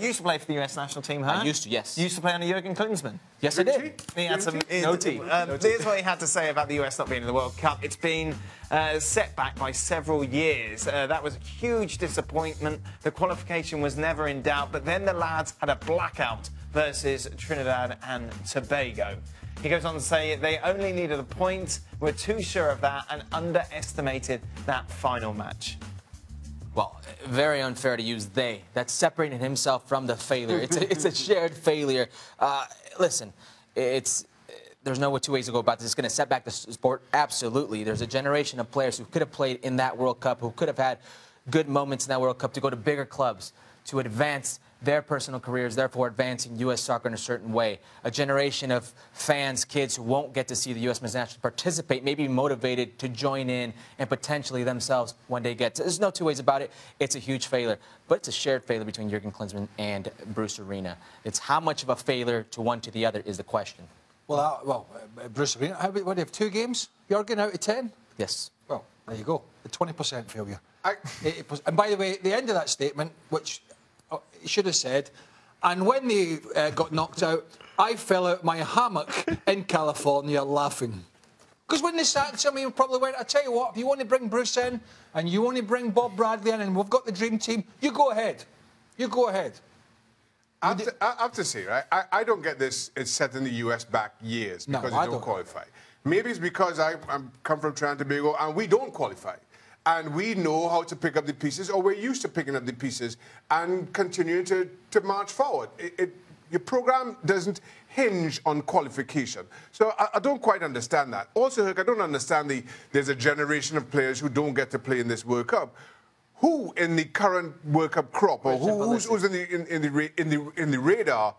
You used to play for the US national team, huh? I used to, yes. You used to play under Jurgen Klinsmann? Yes, I did. He had some... No tea. Here's what he had to say about the US not being in the World Cup. It's been set back by several years. That was a huge disappointment. The qualification was never in doubt, but then the lads had a blackout versus Trinidad and Tobago. He goes on to say they only needed a point, were too sure of that, and underestimated that final match. Well, very unfair to use they. That's separating himself from the failure. It's a shared failure. Listen, there's no two ways to go about this. It's going to set back the sport. Absolutely. There's a generation of players who could have played in that World Cup, who could have had good moments in that World Cup to go to bigger clubs, to advance their personal careers, therefore advancing U.S. soccer in a certain way. A generation of fans, kids who won't get to see the U.S. men's national participate, maybe motivated to join in and potentially themselves one day get to. There's no two ways about it. It's a huge failure, but it's a shared failure between Jurgen Klinsmann and Bruce Arena. It's how much of a failure to one to the other is the question. Well, Bruce Arena, what do you have, 2 games? Jurgen out of 10? Yes. Well, there you go. A 20% failure. And by the way, the end of that statement, which he should have said, and when they got knocked out, I fell out my hammock in California laughing. Because when they sacked him, he probably went, I tell you what, if you want to bring Bruce in and you want to bring Bob Bradley in and we've got the dream team, you go ahead. You go ahead. I have to say, right, I don't get this. It's set in the US back years because they don't qualify. Maybe it's because I come from Trinidad and Tobago and we don't qualify. And we know how to pick up the pieces, or we're used to picking up the pieces and continuing to march forward. Your program doesn't hinge on qualification. So I don't quite understand that. Also, I don't understand there's a generation of players who don't get to play in this World Cup. Who in the current World Cup crop, or who's in the radar,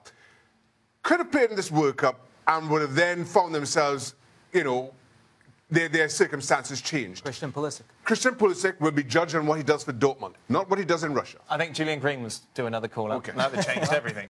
could have played in this World Cup and would have then found themselves, you know, their circumstances changed. Christian Pulisic. Christian Pulisic will be judged on what he does for Dortmund, not what he does in Russia. I think Julian Green was due another call-up. Okay. Now they've changed everything.